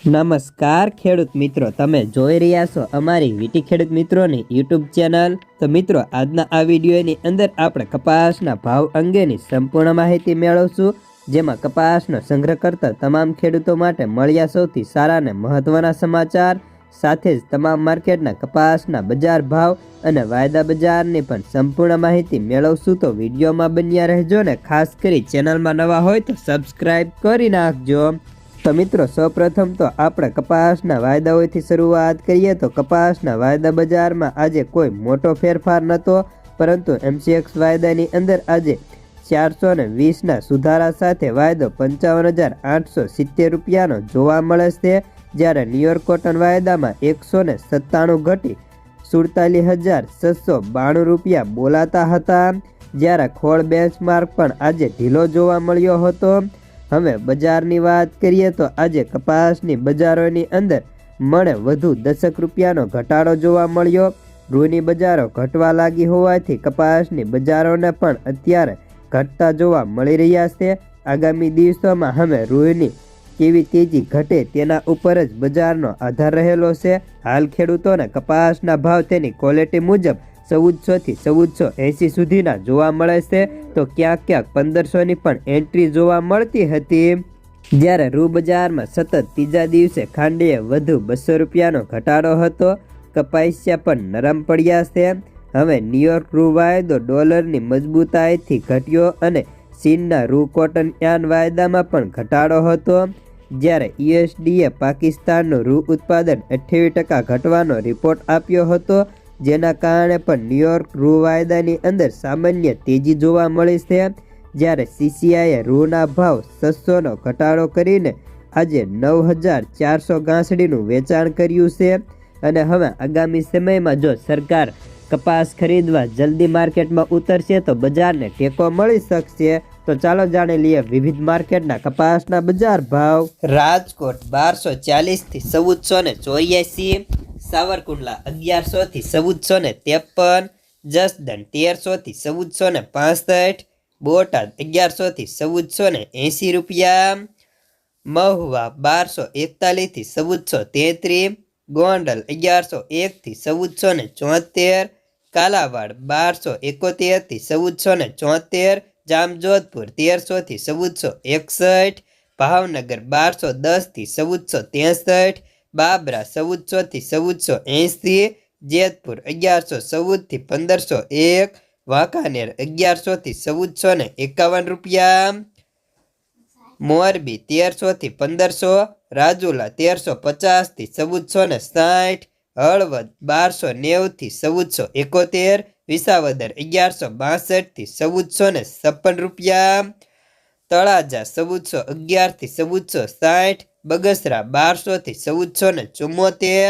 નમસ્કાર ખેડૂત મિત્રો, તમે જોઈ રહ્યા છો અમારી વીટી ખેડૂત મિત્રોની યુટ્યુબ ચેનલ। તો મિત્રો, આજના આ વિડીયોની અંદર આપણે કપાસના ભાવ અંગેની સંપૂર્ણ માહિતી મેળવશું, જેમાં કપાસનો સંગ્રહ કરતા તમામ ખેડૂતો માટે મળ્યા સૌથી સારા અને મહત્વના સમાચાર, સાથે જ તમામ માર્કેટના કપાસના બજાર ભાવ અને વાયદા બજારની પણ સંપૂર્ણ માહિતી મેળવશું। તો વિડીયોમાં બન્યા રહેજો ને ખાસ કરી ચેનલમાં નવા હોય તો સબસ્ક્રાઇબ કરી નાખજો। તો મિત્રો, સૌપ્રથમ તો આપણે કપાસના વાયદાઓથી શરૂઆત કરીએ તો કપાસના વાયદા બજારમાં આજે કોઈ મોટો ફેરફાર નહોતો, પરંતુ MCX વાયદાની અંદર આજે 420ના સુધારા સાથે વાયદો 55,870 રૂપિયાનો જોવા મળે છે, જ્યારે ન્યુયોર્ક કોટન વાયદામાં 197 ઘટી 47,692 રૂપિયા બોલાતા હતા, જ્યારે ખોળ બેન્ચમાર્ક પણ આજે ઢીલો જોવા મળ્યો હતો। હવે બજારની વાત કરીએ તો આજે કપાસની બજારોની અંદર મણે વધુ 10 રૂપિયાનો ઘટાડો જોવા મળ્યો। રૂની બજારો ઘટવા લાગી હોવાથી કપાસની બજારોને પણ અત્યારે ઘટતા જોવા મળી રહ્યા છે। આગામી દિવસોમાં હવે રૂની કેવી તેજી ઘટે તેના ઉપર જ બજારનો આધાર રહેલો છે। હાલ ખેડૂતોને કપાસના ભાવ તેની ક્વોલિટી મુજબ 1400 થી 1480 સુધીના જોવા મળે છે, તો ક્યાંક ક્યાંક 1500ની પણ એન્ટ્રી જોવા મળતી હતી, જ્યારે રૂ બજારમાં સતત ત્રીજા દિવસે ખાંડીએ વધુ 200 રૂપિયાનો ઘટાડો હતો। કપાસિયા પણ નરમ પડ્યા છે। હવે ન્યુયોર્ક રૂ વાયદો ડોલરની મજબૂતાઈથી ઘટ્યો અને ચીનના રૂ કોટન યાર્ન વાયદામાં પણ ઘટાડો હતો, જ્યારે USDએ પાકિસ્તાનનું રૂ ઉત્પાદન 28% ઘટવાનો રિપોર્ટ આપ્યો હતો, જેના કારણે પણ ન્યુયોર્ક રૂ વાયદાની અંદર સામાન્ય તેજી જોવા મળી છે, જ્યારે CCIએ રૂના ભાવ 600નો ઘટાડો કરીને આજે 9,400 ગાંસડીનું વેચાણ કર્યું છે। અને હવે આગામી સમયમાં જો સરકાર કપાસ ખરીદવા જલ્દી માર્કેટમાં ઉતરશે તો બજારને ટેકો મળી શકશે। તો ચાલો જાણી લઈએ વિવિધ માર્કેટના કપાસના બજાર ભાવ। રાજકોટ 1240 થી 1484, સાવરકુંડલા 1100 થી 1453, જસદણ 1300 થી 1465, બોટાદ 1100 થી 1480 રૂપિયા, મહુવા 1241 થી 1433, ગોંડલ 1101 થી 1474, કાલાવાડ 1271 થી 1474, જામજોધપુર 1300 થી 1461, ભાવનગર 1210 થી 1463, બાબરા 1400 થી 1480, જેતપુર 1114 થી 1501, વાંકાનેર 1100 થી 1451 રૂપિયા, મોરબી 1300 થી 1500, રાજુલા 1350 થી 1460, હળવદ 1290 થી 1471, વિસાવદર 1162 થી 1456 રૂપિયા, તળાજા 1411 થી 1460, બગસરા 1200 થી 1474,